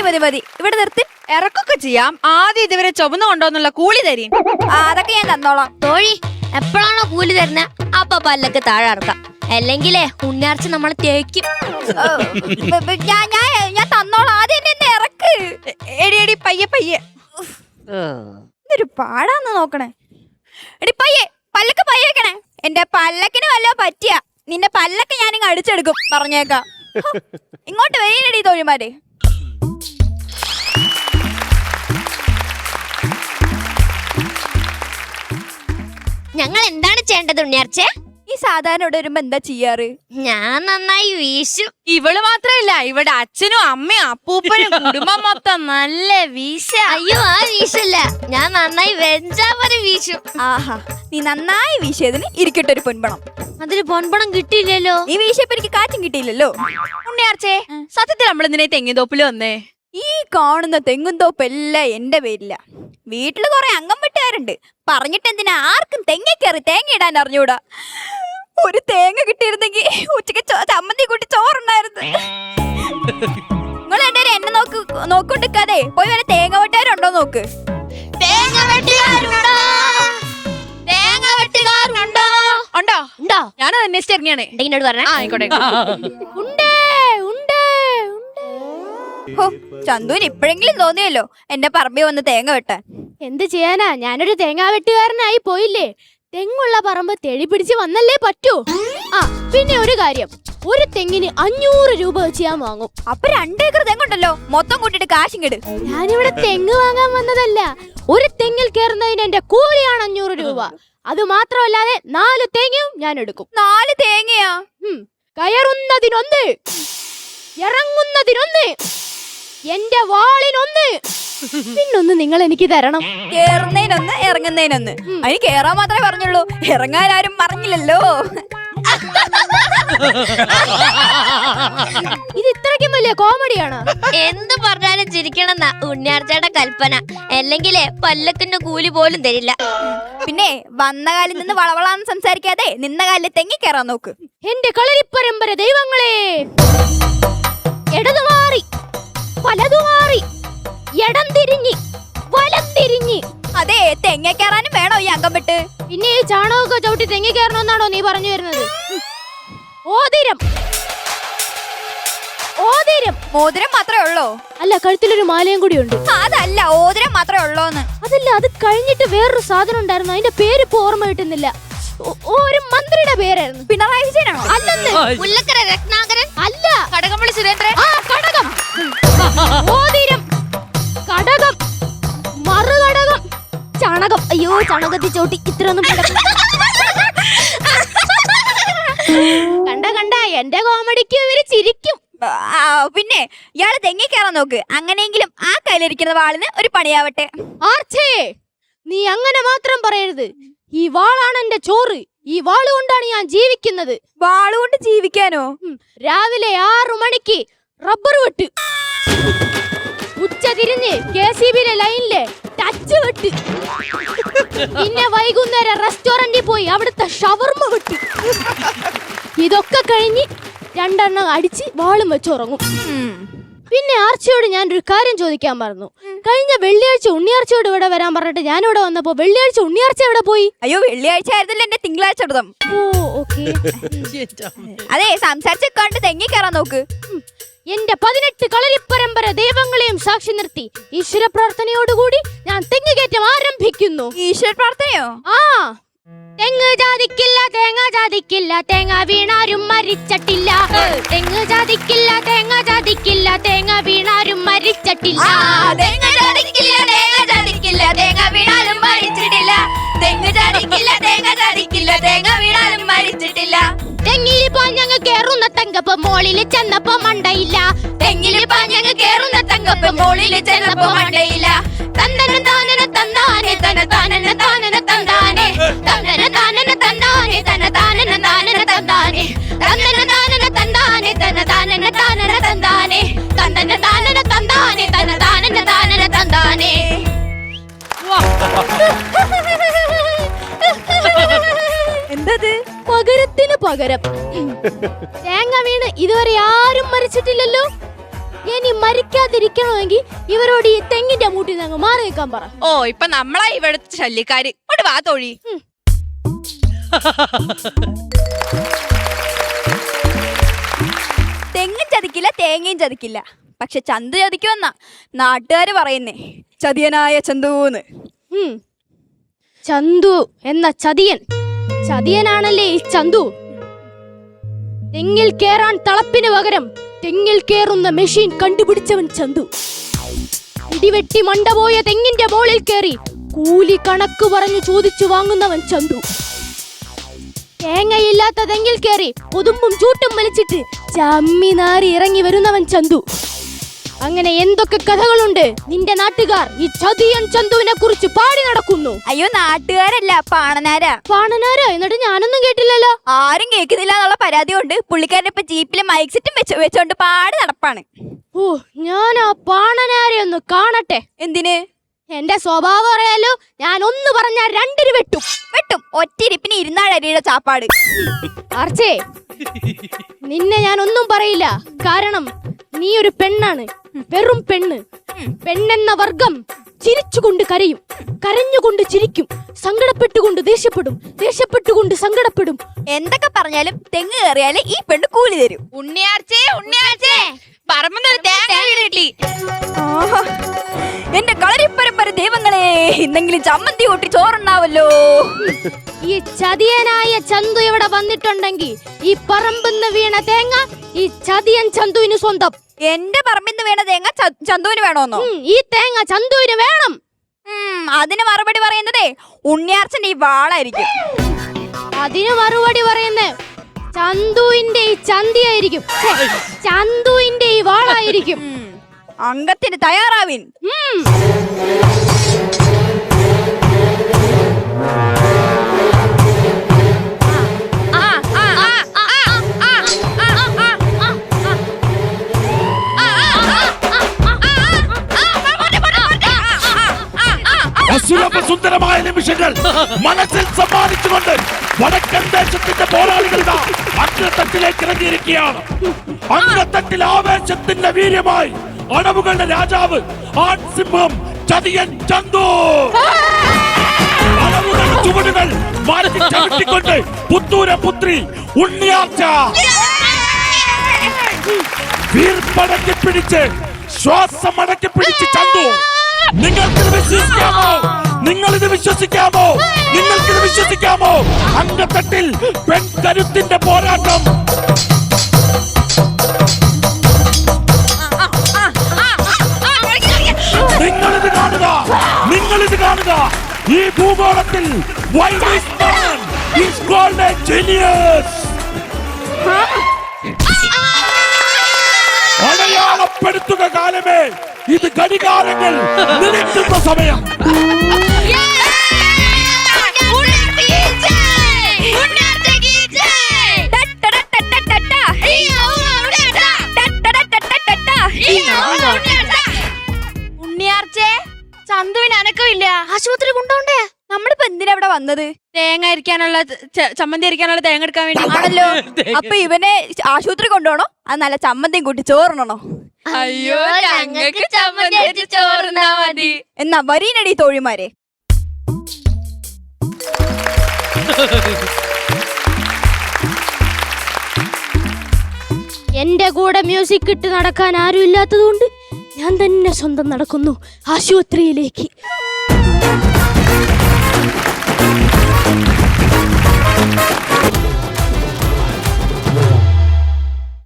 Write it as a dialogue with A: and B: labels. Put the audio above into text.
A: മതി ഇവിടെ നിർത്തി.
B: ഇറക്കൊക്കെ ചെയ്യാം, ആദ്യം ഇതുവരെ ചുമന്നു കൊണ്ടോന്നുള്ള കൂലി തരീം.
A: അതൊക്കെ ഞാൻ തന്നോളാം.
C: തോഴി എപ്പോഴാണോ കൂലി തരുന്ന അപ്പൊ പല്ലൊക്കെ താഴെ ഇറക്കാം, അല്ലെങ്കിലേ ഉണ്ണിയാർച്ച നമ്മളെ തേക്കും.
A: ഞാൻ തന്നോളാം, ആദ്യം എന്നെ ഇറക്ക്.
B: എടി പയ്യെ.
A: ഇതൊരു പാടാന്ന് നോക്കണേ. എടി പയ്യെ, പല്ലക്ക് പയ്യേക്കണേ. എന്റെ പല്ലക്കിന് വല്ലോ പറ്റിയ നിന്റെ പല്ലൊക്കെ ഞാനിങ്ങ് അടിച്ചെടുക്കും, പറഞ്ഞേക്കാം. ഇങ്ങോട്ട് വരീനടി തോഴിമാരെ.
C: ഞങ്ങൾ എന്താണ് ചെയ്യേണ്ടത് ഉണ്ണിയാർച്ചേ?
A: ഈ സാധാരണ ഇവിടെ വരുമ്പോ എന്താ ചെയ്യാറ്?
C: ഞാൻ നന്നായി വീശും.
B: ഇവള് മാത്രല്ല, ഇവിടെ അച്ഛനും അമ്മയും അപ്പൂപ്പനും കുടുംബം മൊത്തം നല്ല വീശ.
C: അയ്യോ, ആ വീശല്ല, ഞാൻ നന്നായി വെഞ്ചാമര വീശും.
A: ആഹാ, നീ നന്നായി വീശിയതിന് ഇരിക്കട്ടെ ഒരു പൊൻപണം.
C: അതിന് പൊൻപണം കിട്ടിയില്ലല്ലോ.
A: നീ വീശിയപ്പോ എനിക്ക് കാറ്റും കിട്ടിയില്ലല്ലോ.
B: ഉണ്ണിയാർച്ചേ, സത്യത്തിൽ നമ്മൾ എന്തിനാ തെങ്ങിന്തോപ്പില് വന്നേ?
A: ഈ കാണുന്ന തെങ്ങുംതോപ്പെല്ലാം എന്റെ പേരില്ല. വീട്ടില് കുറെ അംഗം വെട്ടുകാരുണ്ട്. പറഞ്ഞിട്ട് എന്തിനാ ആർക്കും തെങ്ങ കയറി തേങ്ങ ഇടാൻ അറിഞ്ഞൂടാ. ഒരു തേങ്ങ കിട്ടിയിരുന്നെങ്കിൽ ഉച്ചക്ക് ചമ്മന്തി കൂട്ടി ചോറുണ്ടായിരുന്നു. നിങ്ങൾ രണ്ടുപേരും എന്നെ നോക്കൊണ്ടിരിക്കാതെ പോയി വരെ തേങ്ങ വെട്ടുകാരുണ്ടോ നോക്ക്.
C: തേങ്ങ വെട്ടുകാരുണ്ടോ? തേങ്ങ വെട്ടുകാരുണ്ടോ?
B: ഉണ്ടോ?
C: ഉണ്ടോ?
B: ഞാനത് അന്വേഷിച്ച് ഇറങ്ങിയാണ്.
C: എന്നോട് പറഞ്ഞ
B: ആയിക്കോട്ടെ.
A: ചന്തുവിന് ഇപ്പോഴെങ്കിലും തോന്നിയല്ലോ എന്റെ പറമ്പിൽ വന്ന് തേങ്ങ വെട്ടാൻ.
D: എന്ത് ചെയ്യാനാ, ഞാനൊരു തേങ്ങാ വെട്ടുകാരനായി പോയില്ലേ. തെങ്ങുള്ള പറമ്പ് തെഴി പിടിച്ച് വന്നല്ലേ പറ്റൂ. ആ പിന്നെ ഒരു കാര്യം, ഒരു തെങ്ങിന് 500 രൂപ വെച്ച് ഞാൻ വാങ്ങും.
A: അപ്പൊ 2 ഏക്കർ തെങ്ങുണ്ടല്ലോ, മൊത്തം കൂട്ടിട്ട് കാശും കെട്.
D: ഞാനിവിടെ തെങ്ങ് വാങ്ങാൻ വന്നതല്ല, ഒരു തെങ്ങിൽ കയറുന്നതിന് എന്റെ കൂലിയാണ് 500 രൂപ. അത് മാത്രമല്ലാതെ 4 തേങ്ങയും ഞാൻ എടുക്കും.
A: 4 തേങ്ങയാ?
D: കയറുന്നതിനൊന്ന്, ഇറങ്ങുന്നതിനൊന്ന്, എന്റെ വാളിനൊന്ന്, പിന്നൊന്ന് നിങ്ങൾ എനിക്ക് തരണം.
A: കേറുന്നതിനൊന്ന്, ഇറങ്ങുന്നതിനൊന്ന്. അതിന് കേറാൻ മാത്രമേ പറഞ്ഞുള്ളൂ, ഇറങ്ങാൻ ആരും പറഞ്ഞില്ലല്ലോ.
D: ഇത് ഇത്രയ്ക്കും വലിയ കോമഡിയാണ്.
C: എന്ത് പറഞ്ഞാലും ചിരിക്കണമെന്നാ ഉണ്ണിയാർച്ചയുടെ കൽപ്പന, അല്ലെങ്കിലേ പല്ലക്കിന്റെ കൂലി പോലും തരില്ല.
A: പിന്നെ വന്ന കാലിൽ നിന്ന് വളവളാന്ന് സംസാരിക്കാതെ നിന്ന കാലിൽ തെങ്ങി കയറാൻ നോക്ക്.
D: എന്റെ കളരിപ്പരമ്പര ദൈവങ്ങളെ, ഇടതു മാറി വലതു മാറി, ഇടം തിരിഞ്ഞ് വലം തിരിഞ്ഞ്.
A: അതെ, തെങ്ങ കയറാനും വേണോ ഈ അംഗം വിട്ട്?
D: പിന്നെ ഈ ചാണകമൊക്കെ ചവിട്ടി തെങ്ങി കയറണമെന്നാണോ നീ പറഞ്ഞു വരുന്നത്? ഓതിരം ഓതിരം.
A: മോതിരം മാത്രമേ ഉള്ളോ?
D: അല്ല, കഴുത്തിലൊരു മാലയും കൂടി ഉണ്ട്.
A: അതല്ല, ഓതിരം മാത്രമേ ഉള്ളോന്ന്.
D: അതല്ല, അത് കഴിഞ്ഞിട്ട് വേറൊരു സാധനം ഉണ്ടായിരുന്നു, അതിന്റെ പേര് ഇപ്പൊ ഓർമ്മ കിട്ടുന്നില്ല. ഒരു മന്ത്രിയുടെ പേരായിരുന്നു.
A: പിണറായി വിജയനാണോ?
D: അല്ലെന്ന്.
C: മുല്ലക്കര രത്നാകരൻ
D: അല്ല.
B: കടകംപള്ളി സുരേന്ദ്രൻ.
D: ആ കടകം. ഓതിരം, കടകം, മറുകടകം, ചാണകം. അയ്യോ, ചാണകത്തി ചോട്ടി ഇത്രയൊന്നും കണ്ട എന്റെ കോമഡിക്ക് ഇവര് ചിരിക്കും.
A: പിന്നെ ഇയാള് തെങ്ങി കയറാൻ നോക്ക്, അങ്ങനെയെങ്കിലും ആ കയ്യിലിരിക്കുന്ന വാളിന് ഒരു പണിയാവട്ടെ.
D: ആർച്ചേ, നീ അങ്ങനെ മാത്രം പറയരുത്. ഈ വാളാണ് എന്റെ ചോറ്. ഈ വാള് കൊണ്ടാണ് ഞാൻ ജീവിക്കുന്നത്.
A: വാളുകൊണ്ട് ജീവിക്കാനോ?
D: രാവിലെ 6 മണിക്ക് റബ്ബർ വെട്ട്, ഉച്ച തിരിഞ്ഞ് KCB-യിലെ ലൈനിലെ ടച്ച് വെട്ട്, പിന്നെ വൈകുന്നേരം റെസ്റ്റോറന്റിൽ പോയി അവിടുത്തെ ഷവർമ വെട്ട്. ഇതൊക്കെ കഴിഞ്ഞ് 2 എണ്ണം അടിച്ച് വാളും വെച്ചുറങ്ങും. പിന്നെ ആർച്ചയോട് ഞാനൊരു കാര്യം ചോദിക്കാൻ പറഞ്ഞു. കഴിഞ്ഞ വെള്ളിയാഴ്ച ഉണ്ണിയാർച്ചയോട് ഇവിടെ വരാൻ പറഞ്ഞിട്ട് ഞാനിവിടെ വന്നപ്പോ വെള്ളിയാഴ്ച ഉണ്ണിയാർച്ച എവിടെ പോയി?
A: അയ്യോ, വെള്ളിയാഴ്ച ആയിരുന്നല്ലോ എന്റെ തിങ്കളാഴ്ച വ്രതം.
D: ഓ ഓക്കേ.
A: അതെ, സംസാരിച്ച് കണ്ട് തെങ്ങി കയറാൻ നോക്ക്.
D: എന്റെ 18 കളരിപ്പരമ്പര ദൈവങ്ങളെയും സാക്ഷി നിർത്തി ഈശ്വര പ്രാർത്ഥനയോടുകൂടി ഞാൻ തെങ്ങുകയറ്റം ആരംഭിക്കുന്നു.
A: ഈശ്വര പ്രാർത്ഥനയോ?
D: ആ, തെങ്ങ് ജാതിക്കില്ല, തേങ്ങ ജാതിക്കില്ല, തേങ്ങ വീണാരും മരിച്ചിട്ടില്ല. തെങ്ങ് ജാതിക്കില്ല, തേങ്ങ ജാതിക്കില്ല, തേങ്ങ വീണാരും മരിച്ചിട്ടില്ല.
A: തെങ്ങ് ജാതിക്കില്ല, തേങ്ങ ജാതിക്കില്ല, തേങ്ങ വീണാലും മരിച്ചിട്ടില്ല. തെങ്ങ് ജാതിക്കില്ല, തേങ്ങ ജാതിക്കില്ല, തേങ്ങ വീണാലും മരിച്ചിട്ടില്ല.
D: തെങ്ങില് പാഞ്ഞങ്ങ് കേറുന്ന തങ്കപ്പം മോളില് ചെന്നപ്പോ മണ്ടയില്ല.
A: തെങ്ങില് പാഞ്ഞങ്ങ് കേറുന്ന തങ്കപ്പം മോളില് ചെന്നപ്പോ മണ്ടയില്ല.
D: തന്നന താനന തന്നാനെ തന താനന താനന തന്താനെ, തന്നന താനന തന്നാനെ തന താനന താനന തന്താനെ, തന്നന താനന തന്താനെ തന താനന താനന തന്താനെ, തന്നന താനന തന്താനെ തന താനന താനന തന്താനെ.
A: എന്തത്?
D: പകരത്തിന് പകരം. തേങ്ങ വീണ് ഇതുവരെ ആരും മരിച്ചിട്ടില്ലല്ലോ. ഇനി മരിക്കാതിരിക്കണമെങ്കിൽ ഇവരോട് ഈ തെങ്ങിന്റെ മൂട്ടിൽ നിന്ന് അങ്ങ് മാറി നിൽക്കാൻ പറ.
B: ഓ ഇപ്പൊ നമ്മളാ ഇവിടുത്തെ ശല്യക്കാര്. ഒരു വാ തൊഴി.
A: തെങ്ങും ചതിക്കില്ല തേങ്ങയും ചതിക്കില്ല, പക്ഷെ ചന്തു ചതിക്കുമെന്നാ നാട്ടുകാര് പറയുന്നേ. ചതിയനായ ചന്തുന്ന്.
D: ചന്തു എന്ന ചതിയൻ, ചതിയനാണല്ലേ ഈ ചന്തു. തെങ്ങിൽ കേറാൻ തളപ്പിന് പകരം തെങ്ങിൽ കേറുന്ന മെഷീൻ കണ്ടുപിടിച്ചവൻ ചന്തു. ഇടിവെട്ടി മണ്ട പോയ തെങ്ങിന്റെ മോളിൽ കേറി കൂലി കണക്ക് പറഞ്ഞു ചോദിച്ചു വാങ്ങുന്നവൻ ചന്തു. തേങ്ങയില്ലാത്ത തെങ്ങിൽ കേറി കൊതുമ്പും ചൂട്ടും വലിച്ചിട്ട് ചമ്മി നാറി ഇറങ്ങി വരുന്നവൻ ചന്തു. അങ്ങനെ എന്തൊക്കെ കഥകളുണ്ട് നിന്റെ നാട്ടുകാർ ഈ ചതിയൻ ചന്തുവിനെ കുറിച്ച് പാടി നടക്കുന്നു.
A: അയ്യോ നാട്ടുകാരല്ല, പാണനാരാ.
D: പാണനാരോ? എന്നിട്ട് ഞാനൊന്നും കേട്ടില്ലല്ലോ.
A: ആരും കേൾക്കുന്നില്ല എന്നുള്ള പരാതി കൊണ്ട് പുള്ളിക്കാരൻ ഇപ്പൊ ജീപ്പില് മൈക്ക് സെറ്റും വെച്ചോണ്ട് പാടി നടപ്പാണ്.
D: ഓ, ഞാൻ ആ പാണനാരെ ഒന്ന് കാണട്ടെ.
A: എന്തിന്?
D: എന്റെ സ്വഭാവം അറിയാലോ, ഞാൻ ഒന്ന് പറഞ്ഞാൽ രണ്ടിന് വെട്ടും.
A: ഒറ്റയിരിപ്പിന് ഇരുന്നാഴരിയുടെ ചാപ്പാട്.
D: ആർച്ചേ, നിന്നെ ഞാൻ ഒന്നും പറയില്ല. കാരണം നീ ഒരു പെണ്ണാണ്, വെറും പെണ്ണ്. പെണ്ണെന്ന വർഗം ചിരിച്ചുകൊണ്ട് കരയും, കരഞ്ഞുകൊണ്ട് ചിരിക്കും, സങ്കടപ്പെട്ടുകൊണ്ട് ദേഷ്യപ്പെടും, ദേഷ്യപ്പെട്ടുകൊണ്ട് സങ്കടപ്പെടും.
A: എന്തൊക്കെ പറഞ്ഞാലും തെങ്ങ് കയറിയാലേ ഈ പെണ്ണ് കൂലി തരും.
B: ഉണ്ണിയാർച്ചേ, ഉണ്ണിയാർച്ചേ, പറമ്പെന്ന് തേങ്ങ കിട്ടി.
A: എന്റെ കളരിപ്പരപ്പര ദൈവങ്ങളെ, ഇന്നെങ്കിലും ചമ്മന്തി കൂട്ടി ചോറുണ്ടാവല്ലോ.
D: ഈ ചതിയനായ ചന്തു ഇവിടെ വന്നിട്ടുണ്ടെങ്കിൽ ഈ പറമ്പെന്ന് വീണ തേങ്ങ ഈ ചതിയൻ ചന്തുവിന് സ്വന്തം.
A: എന്റെ പറമ്പിന്ന് വീണ തേങ്ങ ചന്തുവിന് വേണോന്നോ?
D: ഈ തേങ്ങ ചന്തുവിന് വേണം.
A: അതിന് മറുപടി പറയുന്നതേ ഉണ്ണിയാർച്ചന്റെ ഈ വാളായിരിക്കും.
D: അതിന് മറുപടി പറയുന്നേ ചന്തുവിന്റെ ഈ ചന്തിയായിരിക്കും, ചന്തുവിന്റെ ഈ വാളായിരിക്കും.
A: അംഗത്തിന് തയ്യാറാവിൻ.
E: സുന്ദരമായ നിമിഷങ്ങൾ മനസ്സിൽ സമ്മാനിച്ചുകൊണ്ട് വടക്കൻ ദേശത്തിന്റെ പോരാളികൾ അഗ്രത്തട്ടിലേക്ക് ഇറങ്ങിയിരിക്കുകയാണ്. അഗ്രത്തട്ടിൽ ആവേശത്തിന്റെ വീര്യമായി അടവുകളുടെ രാജാവ് ആൺസിംഹം ചതിയൻ ചന്തു. അടവുകളുടെ ചുവടുകൾ മാറ്റി ചവിട്ടിക്കൊണ്ട് പുത്തൂര പുത്രി ഉണ്ണിയാർച്ച വീർപ്പടക്കി പിടിച്ച് ശ്വാസം അടക്കി പിടിച്ച് ചന്തു. നിങ്ങൾക്കിത് വിശ്വസിക്കാമോ? നിങ്ങളിത് വിശ്വസിക്കാമോ? നിങ്ങൾക്കിത് വിശ്വസിക്കാമോ? അങ്കത്തട്ടിൽ പെൺകരുത്തിന്റെ പോരാട്ടം. നിങ്ങളിത് കാണുക, നിങ്ങളിത് കാണുക. ഈ ഭൂഗോളത്തിൽ അടയാളപ്പെടുത്തുക കാലമേ, ഇത് ഘടികാരങ്ങൾ നിലയ്ക്കുന്ന സമയം.
B: ഉണ്ണിയാർച്ചേ, ചന്തുവിന് അനക്കമില്ല.
C: ആശുപത്രി കൊണ്ടോണ്ടേ?
A: നമ്മളിപ്പോ എന്തിനാ ഇവിടെ വന്നത്?
B: തേങ്ങ അരിക്കാനുള്ള ചമ്മന്തി അരിക്കാനുള്ള തേങ്ങ എടുക്കാൻ വേണ്ടി
A: ആണല്ലോ. അപ്പൊ ഇവനെ ആശുപത്രി കൊണ്ടുപോകണോ? അത് നല്ല ചമ്മന്തിയും കൂട്ടി ചോറിണോ?
B: അയ്യോ, ഞങ്ങൾക്ക് ചമ്മന്തി അരിച്ച് ചോറുന്നാ മതി.
A: എന്നാ വരീനടി തോഴിമാരെ.
D: എന്റെ കൂടെ മ്യൂസിക് ഇട്ട് നടക്കാൻ ആരും ഇല്ലാത്തതുകൊണ്ട് ഞാൻ തന്നെ സ്വന്തം നടക്കുന്നു ആശുപത്രിയിലേക്ക്.